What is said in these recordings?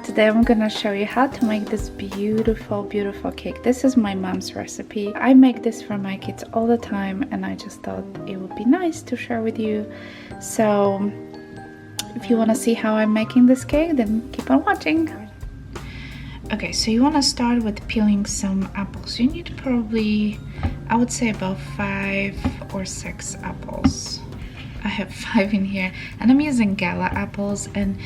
Today I'm gonna show you how to make this beautiful cake. This is my mom's recipe. I make this for my kids all the time and I just thought it would be nice to share with you. So if you want to see how I'm making this cake, then keep on watching. Okay, so you want to start with peeling some apples. You need probably, I would say, about 5 or 6 apples. I have 5 in here, and I'm using gala apples, and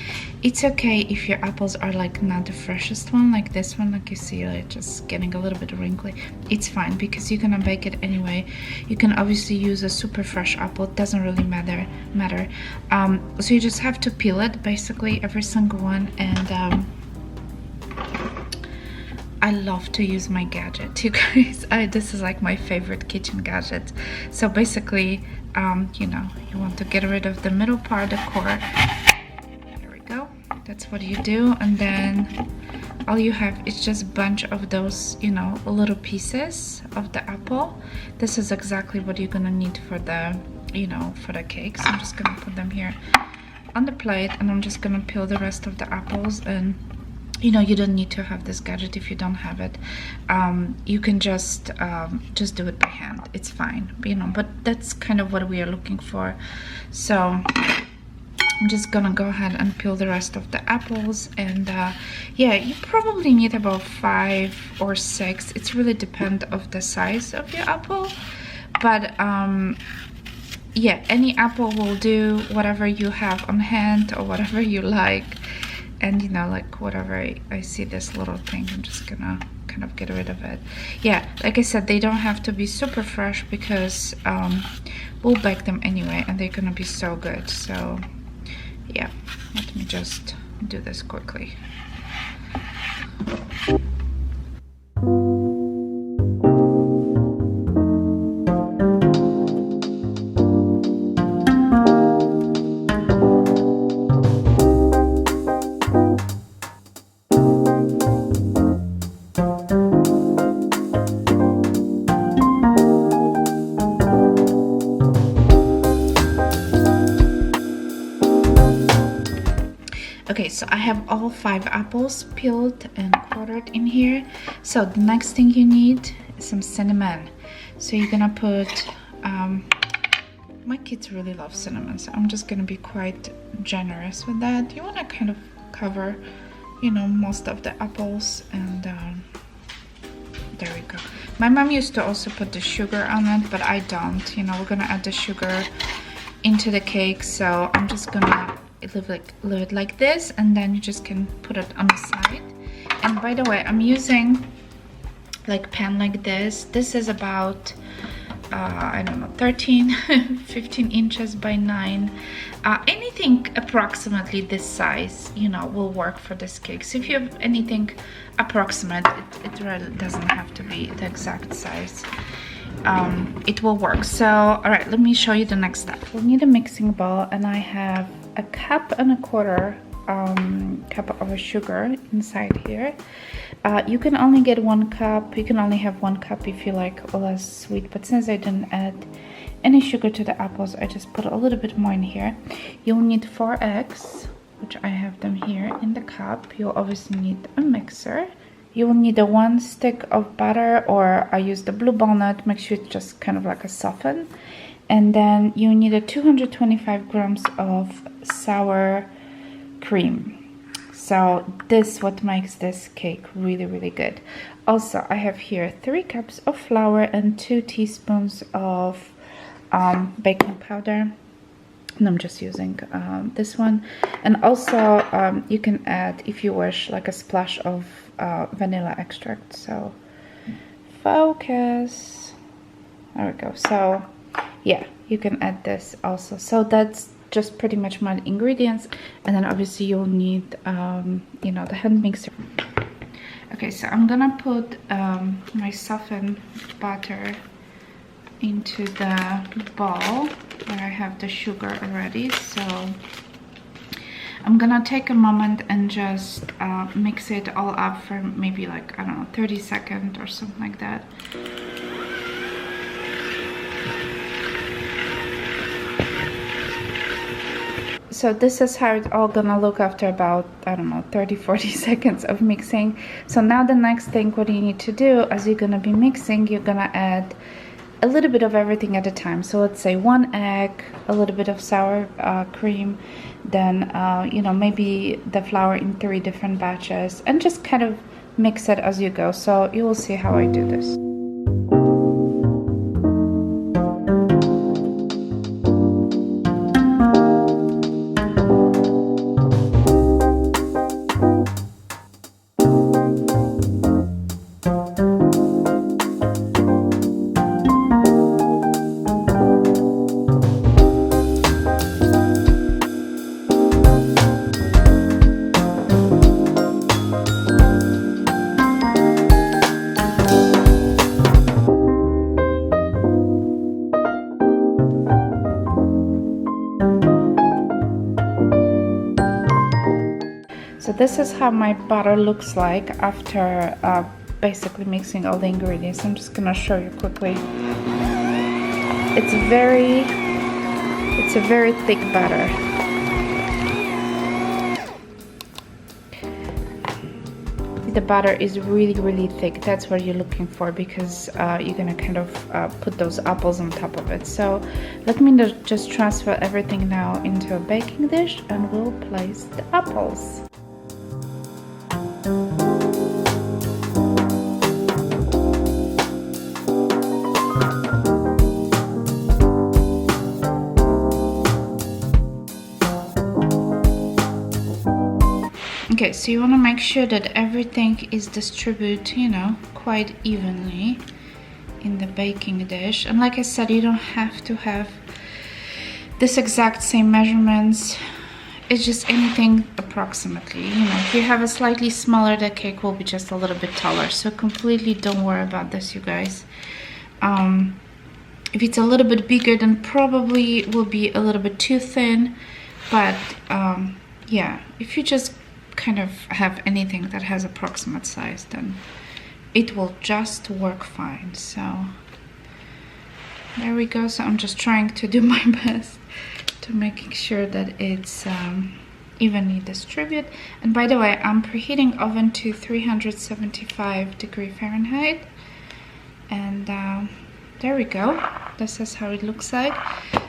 it's okay if your apples are like not the freshest one, like this one, like you see, like just getting a little bit wrinkly. It's fine because you're gonna bake it anyway. You can obviously use a super fresh apple, it doesn't really matter. So you just have to peel it, basically every single one, and I love to use my gadget, you guys. This is like my favorite kitchen gadget. So basically, you know, you want to get rid of the middle part, the core. There we go. That's what you do, and then all you have is just a bunch of those, you know, little pieces of the apple. This is exactly what you're gonna need for the, you know, for the cake. So I'm just gonna put them here on the plate, and I'm just gonna peel the rest of the apples. And you know, you don't need to have this gadget if you don't have it. You can just do it by hand. It's fine, you know, but that's kind of what we are looking for. So I'm just gonna go ahead and peel the rest of the apples. And yeah, you probably need about 5 or 6. It's really depend of the size of your apple, but yeah, any apple will do, whatever you have on hand or whatever you like. And you know, like whatever I see this little thing, I'm just gonna kind of get rid of it. Yeah, like I said, they don't have to be super fresh because we'll bake them anyway, and they're gonna be so good. So yeah, let me just do this quickly. Okay, so I have all 5 apples peeled and quartered in here. So the next thing you need is some cinnamon. So you're gonna put, my kids really love cinnamon, so I'm just gonna be quite generous with that. You wanna kind of cover, you know, most of the apples, and there we go. My mom used to also put the sugar on it, but I don't. You know, we're gonna add the sugar into the cake, so I'm just gonna leave it like this, and then you just can put it on the side. And by the way, I'm using like pan like this. This is about I don't know, 15 inches by 9. Anything approximately this size, you know, will work for this cake. So if you have anything approximate, it really doesn't have to be the exact size. It will work. So all right, let me show you the next step. We'll need a mixing bowl, and I have a 1.25 cup of sugar inside here. You can only get 1 cup. You can only have 1 cup if you like less sweet, but since I didn't add any sugar to the apples, I just put a little bit more in here. You'll need 4 eggs, which I have them here in the cup. You'll obviously need a mixer. You will need a 1 stick of butter, or I use the blue walnut. Make sure it's just kind of like a soften. And then you need a 225 grams of sour cream. So this what makes this cake really good. Also, I have here 3 cups of flour and 2 teaspoons of baking powder. And I'm just using this one. And also you can add, if you wish, like a splash of vanilla extract. So focus. There we go. So yeah, you can add this also. So that's just pretty much my ingredients. And then obviously you'll need you know, the hand mixer. Okay, so I'm gonna put my softened butter into the bowl where I have the sugar already. So I'm gonna take a moment and just mix it all up for maybe like, I don't know, 30 seconds or something like that. so this is how it's all gonna look after about, I don't know, 30-40 seconds of mixing. So now the next thing what you need to do as you're gonna be mixing, you're gonna add a little bit of everything at a time. So let's say 1 egg, a little bit of sour cream, then you know, maybe the flour in 3 different batches, and just kind of mix it as you go. So you will see how I do this. So this is how my butter looks like after basically mixing all the ingredients. I'm just gonna show you quickly. It's a very thick butter. The butter is really thick. That's what you're looking for, because you're gonna kind of put those apples on top of it. So let me just transfer everything now into a baking dish, and we'll place the apples. Okay, so you want to make sure that everything is distributed, you know, quite evenly in the baking dish. And like I said, you don't have to have this exact same measurements. It's just anything approximately. You know, if you have a slightly smaller, the cake will be just a little bit taller. So completely don't worry about this, you guys. If it's a little bit bigger, then probably will be a little bit too thin. But yeah, if you just kind of have anything that has approximate size, then it will just work fine. So there we go. So I'm just trying to do my best to making sure that it's evenly distributed. And by the way, I'm preheating oven to 375 Fahrenheit, and there we go. This is how it looks like.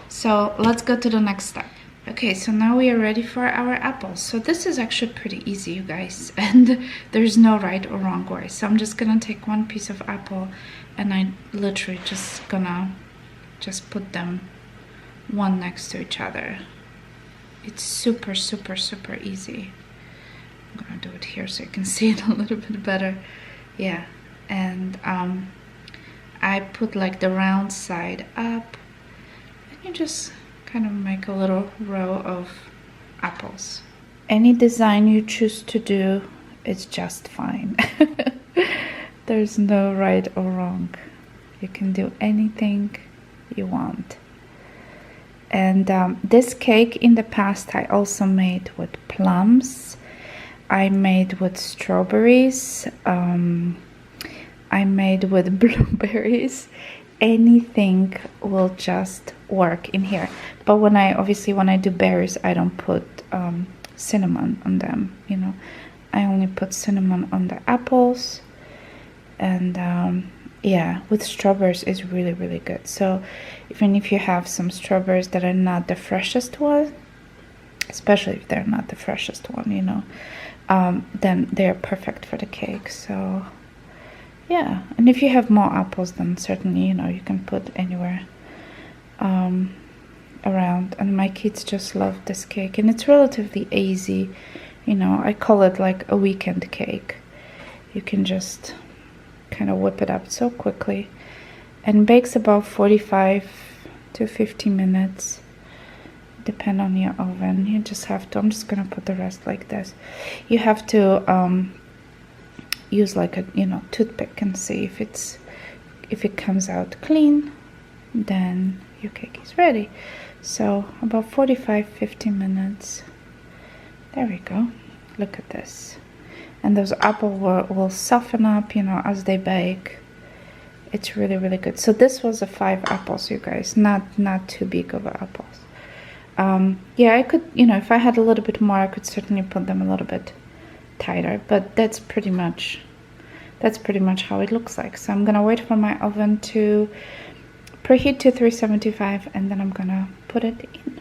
So let's go to the next step. Okay, so now we are ready for our apples. So this is actually pretty easy, you guys, and there's no right or wrong way. So I'm just gonna take one piece of apple, and I literally just gonna put them one next to each other. It's super easy. I'm gonna do it here so you can see it a little bit better. Yeah, and I put like the round side up, and you just kind of make a little row of apples. Any design you choose to do is just fine. There's no right or wrong. You can do anything you want. And this cake in the past I also made with plums. I made with strawberries. I made with blueberries. Anything will just work in here. But when I do berries, I don't put cinnamon on them, you know. I only put cinnamon on the apples. And yeah, with strawberries is really good. So even if you have some strawberries that are not the freshest one, especially if they're not the freshest one, you know, then they're perfect for the cake. So yeah, and if you have more apples, then certainly, you know, you can put anywhere around. And my kids just love this cake, and it's relatively easy, you know. I call it like a weekend cake. You can just kind of whip it up so quickly, and bakes about 45 to 50 minutes, depend on your oven. You just have to, I'm just gonna put the rest like this. You have to use like a, you know, toothpick and see if it comes out clean, then your cake is ready. So about 45-50 minutes. There we go. Look at this. And those apples will soften up, you know, as they bake. It's really good. So this was a 5 apples, you guys, not too big of apples. Yeah, I could, you know, if I had a little bit more, I could certainly put them a little bit tighter, but that's pretty much how it looks like. So I'm gonna wait for my oven to preheat to 375, and then I'm gonna put it in.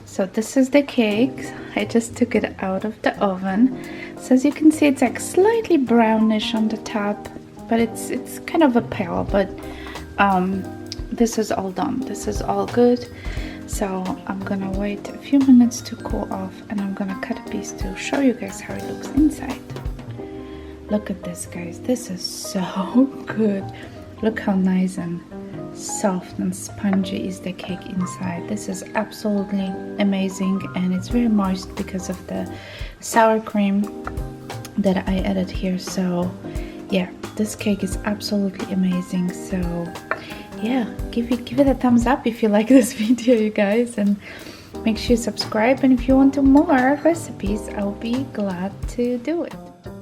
So this is the cake. I just took it out of the oven. So as you can see, it's like slightly brownish on the top, but it's kind of a pale, but this is all done. This is all good. So I'm gonna wait a few minutes to cool off, and I'm gonna cut a piece to show you guys how it looks inside. Look at this, guys. This is so good. Look how nice and soft and spongy is the cake inside. This is absolutely amazing, and it's very moist because of the sour cream that I added here. So yeah, this cake is absolutely amazing. So yeah, give it a thumbs up if you like this video, you guys, and make sure you subscribe, and if you want more recipes, I'll be glad to do it.